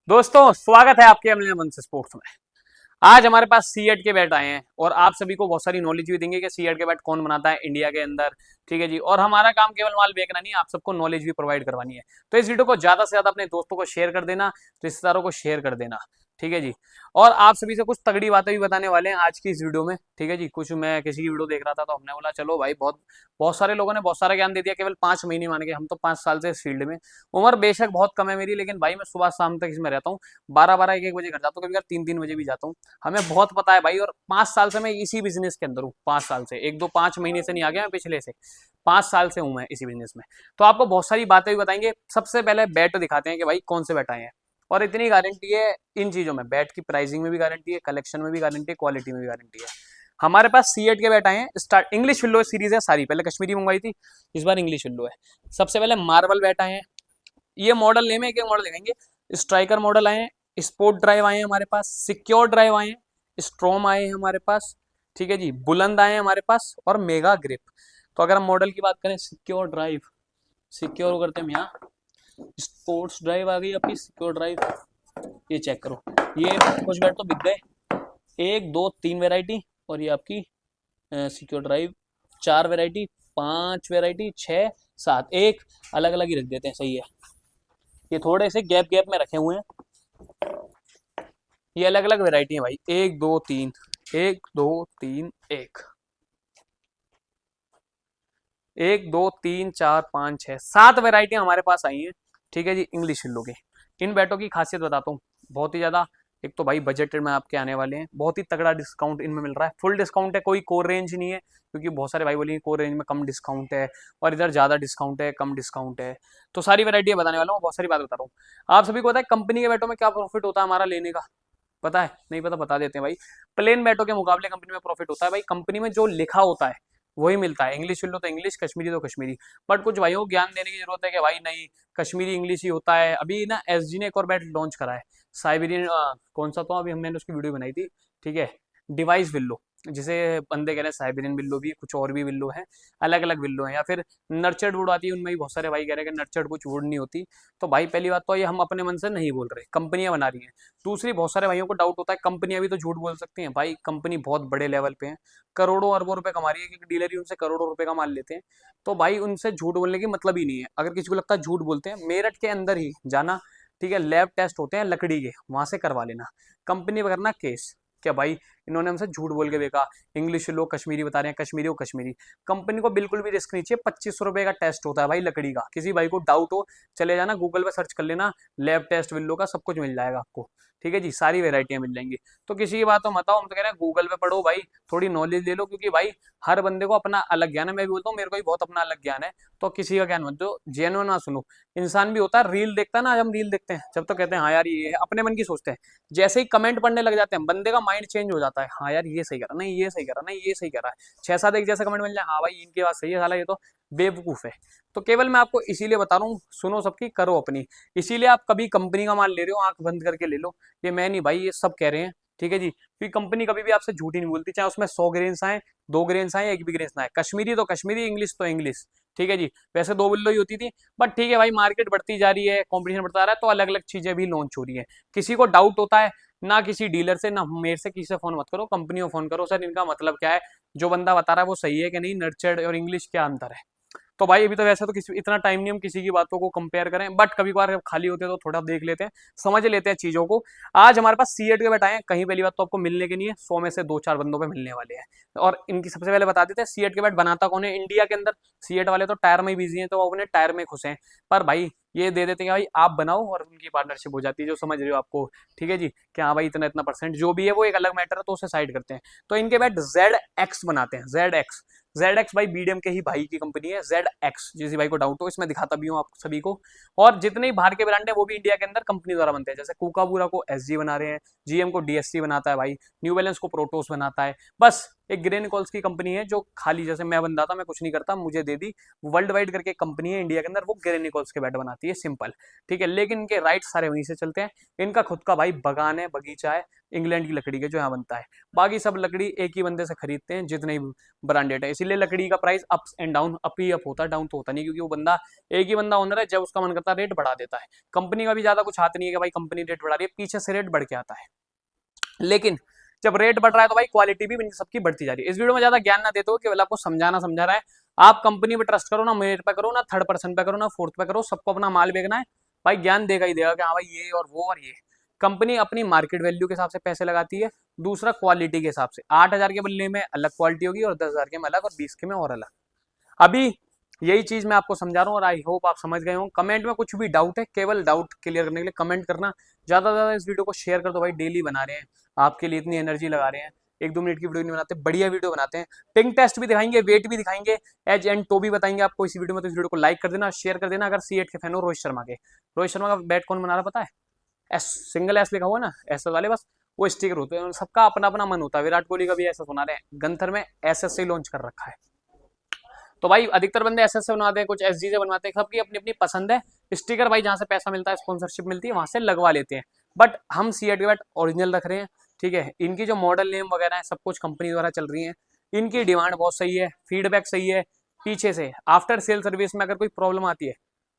दोस्तों स्वागत है आपके अमूल्य मन से स्पोर्ट्स में। आज हमारे पास सीएट के बैट आए हैं और आप सभी को बहुत सारी नॉलेज भी देंगे कि सीएट के बैट कौन बनाता है इंडिया के अंदर। ठीक है जी, और हमारा काम केवल माल बेचना नहीं, आप सबको नॉलेज भी प्रोवाइड करवानी है। तो इस वीडियो को ज्यादा से ज्यादा अपने दोस्तों को शेयर कर देना, रिश्तेदारों को शेयर कर देना। ठीक है जी, और आप सभी से कुछ तगड़ी बातें भी बताने वाले हैं आज की इस वीडियो में। ठीक है जी, कुछ मैं किसी की वीडियो देख रहा था तो हमने बोला चलो भाई, बहुत बहुत सारे लोगों ने बहुत सारा ज्ञान दे दिया केवल 5 महीने मान के। हम तो 5 साल से इस फील्ड में, उम्र बेशक बहुत कम है मेरी, लेकिन भाई मैं सुबह शाम तक इसमें रहता हूँ। 12-12 1-1 बजे घर जाता हूँ, कभी कभी 3-3 बजे भी जाता हूँ। हमें बहुत पता है भाई, और 5 साल से मैं इसी बिजनेस के अंदर हूँ। 5 साल से, 1-2-5 महीने से नहीं आ गया मैं पिछले से, 5 साल से हूँ मैं इसी बिजनेस में। तो आपको बहुत सारी बातें भी बताएंगे। सबसे पहले बैट दिखाते हैं कि भाई कौन से बैट आए हैं, और इतनी गारंटी है इन चीजों में, बैट की प्राइसिंग में भी गारंटी है, कलेक्शन में भी गारंटी है, क्वालिटी में भी गारंटी है। हमारे पास सीएट के बैट आए हैं। स्टार्ट इंग्लिश विल्लो सीरीज है सारी, पहले कश्मीरी मंगवाई थी, इस बार इंग्लिश विल्लो है। सबसे पहले मार्बल बैट आए हैं। ये मॉडल नेम है, एक एक मॉडल दिखाएंगे। स्ट्राइकर मॉडल आए हैं, स्पोर्ट ड्राइव आए हैं हमारे पास, सिक्योर ड्राइव आए हैं, स्ट्रॉम आए हैं हमारे पास। ठीक है जी, बुलंद आए हैं हमारे पास, और मेगा ग्रिप। तो अगर हम मॉडल की बात करें, सिक्योर ड्राइव, सिक्योर करते हैं हम यहाँ। स्पोर्ट्स ड्राइव आ गई आपकी, सिक्योर ड्राइव, ये चेक करो। ये कुछ बैट तो बिक गए, 1 2 3 वैरायटी, और ये आपकी सिक्योर ड्राइव 4 वैरायटी, 5 वैरायटी, 6 7, एक अलग अलग ही रख देते हैं। सही है, ये थोड़े से गैप गैप में रखे हुए हैं। ये अलग अलग वैरायटी है भाई, 1 2 3, 1 2 3 1, 1 2 3 4 5 6 7 वैरायटी हमारे पास आई हैं। ठीक है जी, इंग्लिश हिल्लो के। इन बैटों की खासियत बताता हूँ, बहुत ही ज्यादा। एक तो भाई बजट में आपके आने वाले हैं, बहुत ही तगड़ा डिस्काउंट इनमें मिल रहा है, फुल डिस्काउंट है, कोई कोर रेंज नहीं है। क्योंकि बहुत सारे भाई बोलेंगे कोर रेंज में कम डिस्काउंट है, और इधर ज्यादा डिस्काउंट है, कम डिस्काउंट है। तो सारी वैरायटी बताने वाला हूँ, बहुत सारी बात बता रहा हूँ। आप सभी को पता है कंपनी के बैटों में क्या प्रॉफिट होता है हमारा लेने का? पता है? नहीं पता, बता देते हैं भाई। प्लेन बैटों के मुकाबले कंपनी में प्रॉफिट होता है भाई, कंपनी में जो लिखा होता है वही मिलता है। इंग्लिश लो तो इंग्लिश, कश्मीरी तो कश्मीरी। बट कुछ भाइयों को ज्ञान देने की जरूरत है कि भाई नहीं, कश्मीरी इंग्लिश ही होता है। अभी ना एसजी ने एक और बैट लॉन्च करा है, साइबेरियन, कौन सा, तो अभी मैंने उसकी वीडियो बनाई थी। ठीक है, डिवाइस विल्लो, जिसे बंदे कह रहे हैं साइबेरियन विल्लो भी, कुछ और भी विल्लो है, अलग अलग विल्लो है। या फिर नर्चर्ड वुड आती है, उनमें भी बहुत सारे भाई कह रहे हैं कि नर्चर्ड कुछ वुड नहीं होती। तो भाई पहली बात तो ये हम अपने मन से नहीं बोल रहे, कंपनियां बना रही हैं। दूसरी, बहुत सारे भाइयों को डाउट होता है कंपनियां भी तो झूठ बोल सकती हैं। भाई कंपनी बहुत बड़े लेवल पे है, करोड़ों अरबों रुपए कमा रही है, क्योंकि डीलर ही उनसे करोड़ों रुपए का माल लेते हैं। तो भाई उनसे झूठ बोलने की मतलब ही नहीं है। अगर किसी को लगता है झूठ बोलते हैं, मेरठ के अंदर ही जाना, ठीक है, लैब टेस्ट होते हैं लकड़ी के, वहां से करवा लेना। कंपनी पर करना केस, क्या भाई इन्होंने हमसे झूठ बोल के देखा, इंग्लिश लोग कश्मीरी बता रहे हैं, कश्मीरी हो कश्मीरी। कंपनी को बिल्कुल भी रिस्क नहीं चाहिए। 2500 रुपए का टेस्ट होता है भाई लकड़ी का। किसी भाई को डाउट हो, चले जाना गूगल पे सर्च कर लेना, लैब टेस्ट विल्लो का सब कुछ मिल जाएगा आपको। ठीक है जी, सारी वेरायटियां मिल जाएंगी। तो किसी की बात तो मत आओ, हम तो कह रहे हैं गूगल पे पढ़ो भाई, थोड़ी नॉलेज ले लो, क्योंकि भाई हर बंदे को अपना अलग ज्ञान है। मैं भी बोलता हूँ मेरे को भी बहुत अपना अलग ज्ञान है, तो किसी का ज्ञान मत दो, जेन्युइन ना सुनो। इंसान भी होता है, रील देखता है ना, आज हम रील देखते हैं जब तो कहते हैं हाँ यार ये है, अपने मन की सोचते हैं। जैसे ही कमेंट पढ़ने लग जाते हैं, बंदे का माइंड चेंज हो जाता है। हाँ यार ये सही करा, नहीं ये सही करा, नहीं ये सही करा है। 6 7 एक जैसा कमेंट मिल जाए, हाँ भाई इनकी बात सही है, साला ये तो बेवकूफ है। तो केवल मैं आपको इसीलिए बता रहा हूँ, सुनो सबकी, करो अपनी। इसीलिए आप कभी कंपनी का माल ले रहे हो, आंख बंद करके ले लो। ये मैं नहीं भाई, ये सब कह रहे हैं। ठीक है जी, क्योंकि कंपनी कभी भी आपसे झूठी नहीं बोलती, चाहे उसमें 100 ग्रेन्स आए, 2 ग्रेन्स आए, एक भी ग्रेन्स ना आए। कश्मीरी तो कश्मीरी, इंग्लिश तो इंग्लिश। ठीक है जी, वैसे दो बिल्लो ही होती थी, बट ठीक है भाई, मार्केट बढ़ती जा रही है, कंपटीशन बढ़ता जा रहा है, तो अलग अलग चीजें भी लॉन्च हो रही है। किसी को डाउट होता है, ना किसी डीलर से, ना मेरे से, किसी से फोन मत करो, कंपनी को फोन करो, सर इनका मतलब क्या है, जो बंदा बता रहा है वो सही है कि नहीं, नर्चर्ड और इंग्लिश क्या अंतर है। तो भाई अभी तो वैसे तो किसी इतना टाइम नहीं हम किसी की बातों को कंपेयर करें, बट कभी कभार खाली होते हैं तो थोड़ा देख लेते हैं, समझ लेते हैं चीजों को। आज हमारे पास सीएट के बैट आए हैं, कहीं पहली बात तो आपको मिलने के नहीं है, 100 में से 2 4 बंदों पे मिलने वाले हैं। और इनकी सबसे पहले बता देते हैं, सीएट के बैट बनाता कौन है इंडिया के अंदर। सीएट वाले तो टायर में ही बिजी हैं, तो वो अपने टायर में खुश हैं। पर भाई ये दे देते हैं भाई आप बनाओ, और उनकी पार्टनरशिप हो जाती है, जो समझ रहे हो आपको। ठीक है जी, कि हाँ भाई इतना इतना परसेंट जो भी है वो एक अलग मैटर है, तो उसे साइड करते हैं। तो इनके बैट जेड एक्स बनाते हैं, जेड एक्स। जेड एक्स भाई बीडीएम के ही भाई की कंपनी है, जेड एक्स। जिस भाई को डाउट हो, इसमें दिखाता भी हूँ आप सभी को। और जितने ही बाहर के ब्रांड है वो भी इंडिया के अंदर कंपनी द्वारा बनते हैं। जैसे कुकाबूरा को एसजी बना रहे हैं, जीएम को डीएससी बनाता है भाई, न्यू बैलेंस को प्रोटोस बनाता है। बस एक ग्रे निकोल्स की कंपनी है जो खाली, जैसे मैं बंदा था, मैं कुछ नहीं करता, मुझे दे दी, वर्ल्ड वाइड करके एक कंपनी है इंडिया के अंदर, वो ग्रे निकोल्स के बैट बनाती है, सिंपल, ठीक है। लेकिन इनके राइट सारे वहीं से चलते हैं। इनका खुद का भाई बगान है, बगीचा है, इंग्लैंड की लकड़ी के जो यहाँ बनता है। बाकी सब लकड़ी एक ही बंदे से खरीदते हैं जितने भी ब्रांडेड है, इसीलिए लकड़ी का price ups and down, up he up होता है, डाउन तो होता नहीं, क्योंकि वो बंदा एक ही बंदा ओनर है, जब उसका मन करता है रेट बढ़ा देता है। कंपनी का भी ज्यादा कुछ हाथ नहीं है कि भाई कंपनी रेट बढ़ा रही है, पीछे से रेट बढ़ के आता है। लेकिन जब रेट बढ़ रहा है तो भाई क्वालिटी भी सबकी बढ़ती जा रही है। इस वीडियो में ज्यादा ज्ञान ना देते हो, केवल आपको समझाना समझा रहा है। आप कंपनी पे ट्रस्ट करो ना, मेरे पे करो ना, थर्ड पर्सन पे करो ना, फोर्थ पे करो, सबको अपना माल बेचना है, भाई ज्ञान देगा ही देगा कि हाँ भाई ये और वो और ये। कंपनी अपनी मार्केट वैल्यू के हिसाब से पैसे लगाती है, दूसरा क्वालिटी के हिसाब से। 8,000 के बल्ले में अलग क्वालिटी होगी और 10,000 के में अलग और 20 के में और अलग। अभी यही चीज मैं आपको समझा रहा हूँ और आई होप आप समझ गए हो। कमेंट में कुछ भी डाउट है, केवल डाउट क्लियर करने के लिए कमेंट करना। ज्यादा से ज्यादा इस वीडियो को शेयर कर दो भाई, डेली बना रहे हैं, आपके लिए इतनी एनर्जी लगा रहे हैं, 1-2 मिनट की वीडियो नहीं बनाते, बढ़िया वीडियो बनाते हैं। पिंक टेस्ट भी दिखाएंगे, वेट भी दिखाएंगे, एज एंड टो भी बताएंगे आपको इस वीडियो में। तो इस वीडियो को लाइक कर देना, शेयर कर देना। अगर C8 के फैन हो रोहित शर्मा के, रोहित शर्मा का बैट कौन बना रहा पता है? एस, सिंगल एस लिखा हुआ ना, एस वाले बस वो स्टिकर होते हैं, सबका अपना अपना मन होता है। विराट कोहली का भी ऐसा सुना रहे हैं, गंथर में SS से लॉन्च कर रखा है। तो भाई अधिकतर बंदे SS से बनवाते हैं, कुछ SG से बनवाते हैं, सबकी अपनी अपनी पसंद है। स्टिकर भाई जहां से पैसा मिलता है, स्पॉन्सरशिप मिलती है, वहां से लगवा लेते हैं। बट हम C8 के बैट ओरिजिनल रख रहे हैं, ठीक है। इनकी जो मॉडल नेम वगैरह है सब कुछ कंपनी द्वारा चल रही है। इनकी डिमांड बहुत सही है, फीडबैक सही है, पीछे से आफ्टर सेल सर्विस में अगर कोई प्रॉब्लम आती है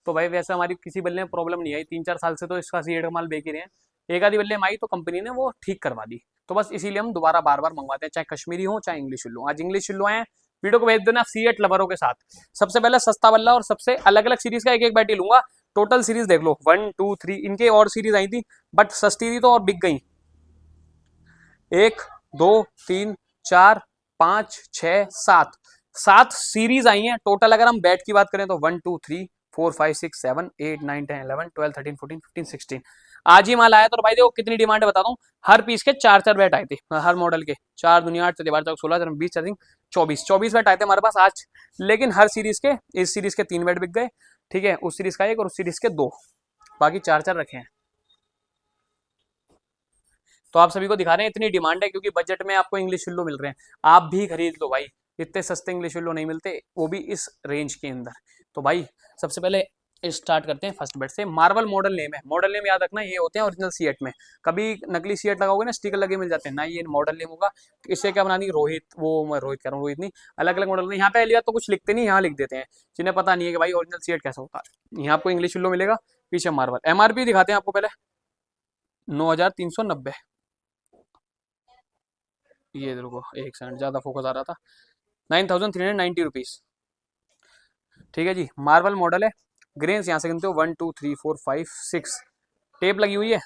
तो भाई वैसे हमारी किसी बल्ले में प्रॉब्लम नहीं आई, 3-4 साल से तो इसका C8 का माल बेच ही रहे हैं। एक आधी बल्ले में आई तो कंपनी ने वो ठीक करवा दी, तो बस इसीलिए हम दोबारा बार बार मंगवाते हैं, चाहे कश्मीरी हो चाहे इंग्लिश उल्लू। आज इंग्लिश उल्लू आए हैं, वीडियो को भेज देना C8 लवरों के साथ। सबसे पहले सस्ता बल्ला और सबसे अलग अलग सीरीज का एक एक बैट ही लूंगा। टोटल सीरीज देख लो, 1 2 3, इनके और सीरीज आई थी बट सस्ती थी तो और बिक गई। 1 2 3 4 5 6 7, 7 सीरीज आई हैं टोटल। अगर हम बैट की बात करें तो 1 2 3 4 5 6 7 8 9 10 11 12 13 14 15 16 आज ही माल आया। तो भाई देखो कितनी डिमांड है बताता हूँ। हर पीस के 4-4 बैट आए थे, हर मॉडल के 4 दुनिया 8 12 16 20 24 बैट आए थे हमारे पास आज। लेकिन हर सीरीज के, इस सीरीज के 3 बैट बिक गए, ठीक है, उस सीरीज का 1 और उस सीरीज के 2, बाकी 4-4 रखे हैं। तो आप सभी को दिखा रहे हैं, इतनी डिमांड है क्योंकि बजट में आपको इंग्लिश उल्लू मिल रहे हैं, आप भी खरीद लो भाई। इतने सस्ते इंग्लिश उल्लू नहीं मिलते, वो भी इस रेंज के अंदर। तो भाई सबसे पहले स्टार्ट करते हैं फर्स्ट बैट से। मार्वल मॉडल नेम है, मॉडल नेम याद रखना, ये होते हैं ओरिजिनल C8 में। कभी नकली C8 लगाओगे ना, स्टिकर लगे मिल जाते हैं ना, ये मॉडल नेम होगा। इससे क्या बना दी रोहित, वो मैं रोहित कह रहा हूँ, रोहित नहीं, अलग अलग मॉडल में। यहाँ पे पहली बात तो कुछ लिखते नहीं, यहाँ लिख देते हैं, जिन्हें पता नहीं है कि भाई ओरिजिनल C8 कैसा होता है। यहाँ आपको इंग्लिश उल्लू मिलेगा, पीछे मार्वल। MRP दिखाते हैं आपको पहले, 9,390। ये देखो एक सेकंड, ज्यादा फोकस आ रहा था, 9,390 रुपीज, ठीक है जी। मार्वल मॉडल है, ग्रेन्स यहाँ से गिनते हो 1 2 3 4 5 6, टेप लगी हुई है,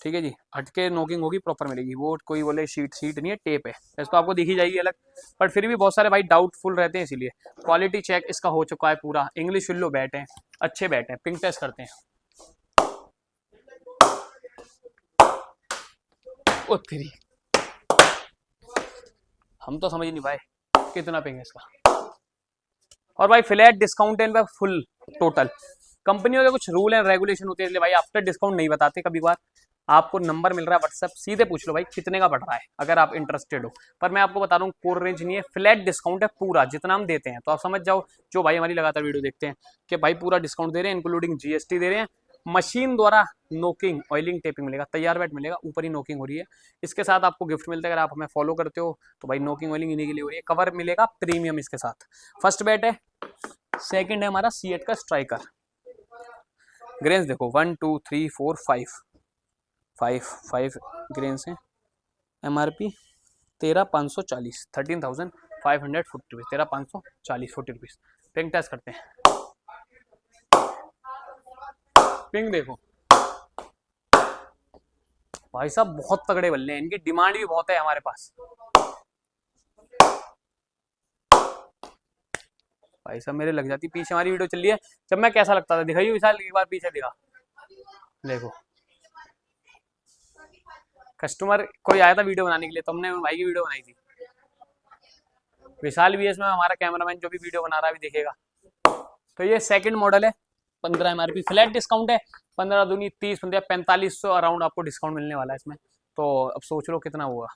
ठीक है जी। हटके नोकिंग होगी, प्रॉपर मिलेगी, वो कोई बोले शीट शीट नहीं है, टेप है। वैसे तो आपको दिखी जाएगी अलग, पर फिर भी बहुत सारे भाई डाउटफुल रहते हैं, इसीलिए क्वालिटी चेक इसका हो चुका है पूरा। इंग्लिश उल्लू बैट है, अच्छे बैट है। पिंक टेस्ट करते हैं। ओ तेरी, हम तो समझ नहीं पाए कितना पिंग है इसका। और भाई फ्लैट डिस्काउंट है फुल टोटल। कंपनियों के कुछ रूल एंड रेगुलेशन होते हैं, इसलिए भाई आफ्टर डिस्काउंट नहीं बताते। कभी बार आपको नंबर मिल रहा है व्हाट्सएप, सीधे पूछ लो भाई कितने का पड़ रहा है, अगर आप इंटरेस्टेड हो। पर मैं आपको बता रहा हूँ कोर रेंज नहीं है, फ्लैट डिस्काउंट है पूरा, जितना हम देते हैं। तो आप समझ जाओ, जो भाई हमारी लगातार वीडियो देखते हैं, कि भाई पूरा डिस्काउंट दे रहे हैं, इंक्लूडिंग GST दे रहे हैं। मशीन द्वारा नोकिंग, ऑयलिंग, टेपिंग मिलेगा, तैयार बैट मिलेगा, ऊपर ही नोकिंग हो रही है। इसके साथ आपको गिफ्ट मिलता है, अगर आप हमें फॉलो करते हो तो भाई नोकिंग ऑयलिंग इन्हीं के लिए हो रही है। कवर मिलेगा प्रीमियम इसके साथ। फर्स्ट बैट है, सेकंड है हमारा C8 का स्ट्राइकर। ग्रेन्स देखो 1 2 3 4 5 ग्रेन्स हैं। MRP 13,540, 13,540 rupees, 13,540 40 rupees. Pink test करते हैं। पिंक देखो भाई साहब, बहुत तगड़े बल्ले हैं, इनकी डिमांड भी बहुत है हमारे पास। भाई साहब मेरे लग जाती, पीछे हमारी वीडियो चल रही है, जब मैं कैसा लगता था दिखाइए विशाल, एक बार पीछे दिखा, देखो कस्टमर कोई आया था वीडियो बनाने के लिए, तो हमने भाई की वीडियो बनाई थी। विशाल भी है इसमें, हमारा कैमरामैन जो भी वीडियो बना रहा है भी दिखेगा। तो ये सेकंड मॉडल है, 15 MRP, फ्लैट डिस्काउंट है, 15 दूनी 30, 4500 अराउंड आपको डिस्काउंट मिलने वाला है इसमें। तो अब सोच लो कितना हुआ।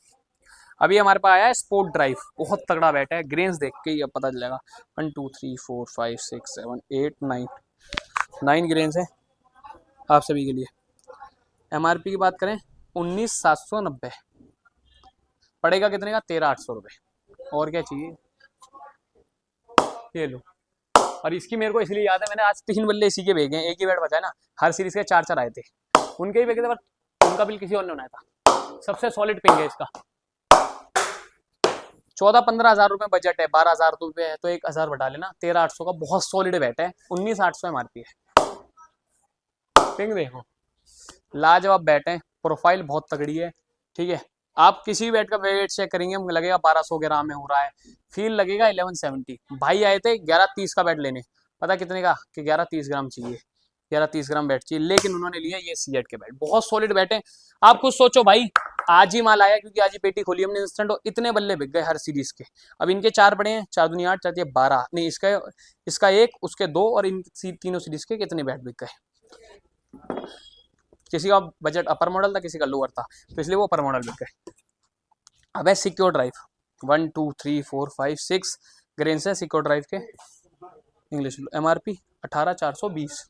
अभी हमारे पास आया है स्पोर्ट ड्राइव, बहुत तगड़ा बैट है, ग्रेन्स देख के ही अब पता चलेगा। 1 2 3 4 5 6 7 8 9 9 ग्रेन्स है आप सभी के लिए। MRP की बात करें 19,790, पड़ेगा कितने का? 13,800 रुपये। और क्या चाहिए? ये लो। और इसकी मेरे को इसलिए याद है, मैंने आज 3 बल्ले इसी के भेजे हैं, एक ही बैट बचा है ना, हर सीरीज के 4 4 आए थे, उनके ही भेजे थे, पर उनका बिल किसी और ने बनाया था। सबसे सॉलिड पिंग है इसका। 14-15 हज़ार रुपये बजट है, 12,000 रुपये है तो 1,000 बढ़ा लेना, 13,800 का बहुत सॉलिड बैट है। 19,800 MRP है। पिंग देखो, लाजवाब बैट है, प्रोफाइल बहुत तगड़ी है। ठीक है, आप किसी भी बैट का वेट चेक करेंगे लगेगा 1200 ग्राम में हो रहा है, फील लगेगा 1170। भाई आए थे 1130 का बैट लेने, पता कितने का? कि 1130 ग्राम चाहिए, 1130 ग्राम बैट चाहिए, लेकिन उन्होंने लिया ये सीजेड के बैट। बहुत सॉलिड बैट है। आप कुछ सोचो भाई, आज ही माल आया क्योंकि आज ही पेटी खोली हमने इंस्टेंट, और इतने बल्ले बिक गए हर सीरीज के। अब इनके 4 पड़े हैं, 4 दूनी 8, 4 12, नहीं इसका 1, उसके 2, और इन तीनों सीरीज के कितने बैट बिक गए। किसी का बजट अपर मॉडल था, किसी का लोअर था, तो इसलिए वो अपर मॉडल बिक गए। अब है सिक्योर ड्राइव, 1 2 3 4 5 6 ग्रेन्स है सिक्योर ड्राइव के। इंग्लिश MRP 18,420,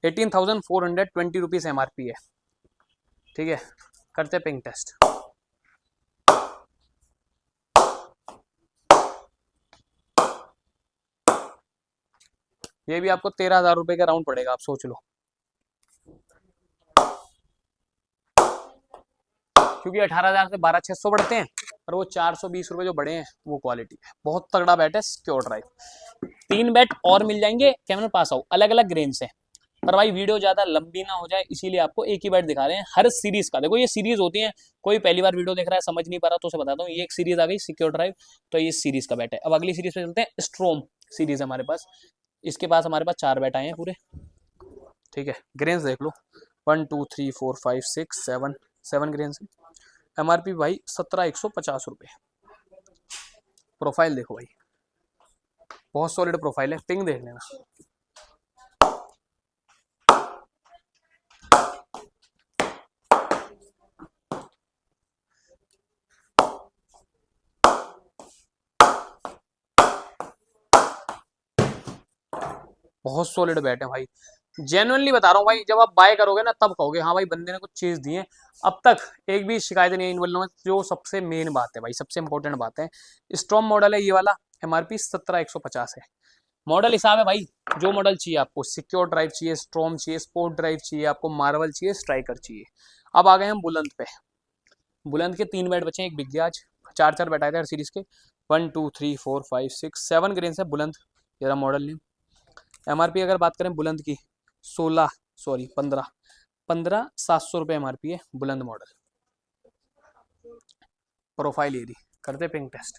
18,420 रुपीज MRP है। ठीक है, करते पिंग टेस्ट। ये भी आपको 13,000 रुपए का राउंड पड़ेगा, आप सोच लो, क्योंकि 18,000 से 12,600 बढ़ते हैं, और वो 420 रुपए जो बढ़े हैं वो क्वालिटी है। बहुत तगड़ा बैट है सिक्योर ड्राइव। 3 बैट और मिल जाएंगे कैमरा पास आओ, अलग अलग ग्रेन से, पर भाई वीडियो ज्यादा लंबी ना हो जाए इसीलिए आपको एक ही बैट दिखा रहे हैं हर सीरीज का। देखो ये सीरीज होती है, कोई पहली बार वीडियो देख रहा है समझ नहीं पा रहा तो उसे बताता हूँ, ये एक सीरीज आ गई सिक्योर ड्राइव, तो ये सीरीज का बैट है। अब अगली सीरीज पे चलते हैं, स्ट्रोम सीरीज हमारे पास, इसके पास हमारे पास 4 बैट आए हैं पूरे। ठीक है, ग्रेन्स देख लो, 1 2 3 4 5 6 7 ग्रेन्स है। MRP भाई 17,150 रुपये। प्रोफाइल देखो भाई, बहुत सॉलिड प्रोफाइल है, पिंग देख लेना। बहुत सॉलिड बैट है भाई, जेन्युइनली बता रहा हूँ भाई, जब आप बाय करोगे ना तब कहोगे हाँ भाई बंदे ने कुछ चीज दी है। अब तक एक भी शिकायत नहीं है इन बल्लों में, जो सबसे मेन बात है भाई, सबसे इंपॉर्टेंट बात है, स्ट्रॉन्ग मॉडल है ये वाला, MRP 17,150 है। मॉडल हिसाब है भाई, जो मॉडल चाहिए आपको, सिक्योर ड्राइव चाहिए, स्ट्रॉन्ग चाहिए, स्पोर्ट ड्राइव चाहिए आपको, मार्वल चाहिए, स्ट्राइकर चाहिए। अब आ गए हम बुलंद पे। बुलंद के 3 बैट बचे हैं, एक बिक गया आज, 4 4 बैट आए थे हर सीरीज के। 1 2 3 4 5 6 7 ग्रेन्स है बुलंद, ये रहा मॉडल नेम। MRP अगर बात करें बुलंद की 15,700 रुपये MRP है बुलंद मॉडल। प्रोफाइल ये दी, करते पिंग टेस्ट।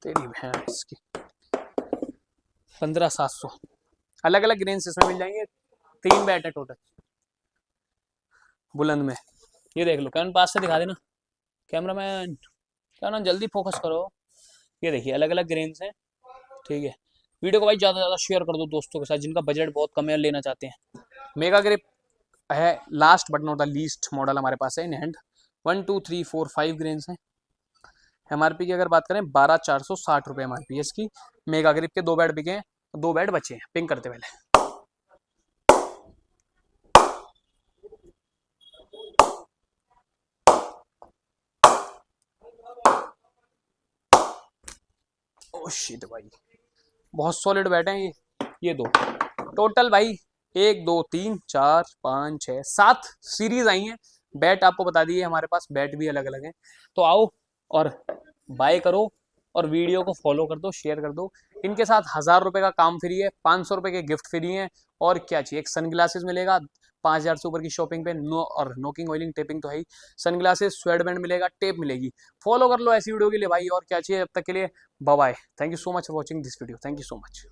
तेरी भैंस की 15,700, अलग अलग ग्रेन्स इसमें मिल जाएंगे। 3 बैट है टोटल बुलंद में। ये देख लो, कैमरा पास से दिखा देना, कैमरामैन क्या ना जल्दी फोकस करो। ये देखिए अलग अलग ग्रेन्स हैं। ठीक है, वीडियो को भाई ज़्यादा से ज़्यादा शेयर कर दो दोस्तों के साथ जिनका बजट बहुत कम है, लेना चाहते हैं। मेगा ग्रिप है last but not the least model हमारे पास है इन हैंड। 1 2 3 4 5 ग्रेन्स हैं। MRP की अगर बात करें 12,460 रुपये MRP है इसकी। मेगा ग्रिप के 2 बैट बिके हैं, 2 बैट बचे हैं। पिंग करते पहले, ओह शिट भाई, बहुत सॉलिड बैट है ये 2 टोटल भाई, 1 2 3 4 5 6 7 सीरीज आई हैं। बैट आपको बता दिए हमारे पास, बैट भी अलग अलग हैं। तो आओ और बाय करो, और वीडियो को फॉलो कर दो, शेयर कर दो। इनके साथ 1,000 रुपये का काम फ्री है, 500 रुपये के गिफ्ट फ्री हैं, और क्या चाहिए, एक सनग्लासेस मिलेगा 5,000 से ऊपर की शॉपिंग पे, और नोकिंग ऑयलिंग टेपिंग तो है ही, सनग्लासेस, स्वेटबैंड मिलेगा, टेप मिलेगी। फॉलो कर लो ऐसी वीडियो के लिए भाई, और क्या चाहिए। अब तक के लिए bye bye, thank you so much for watching this video, thank you so much.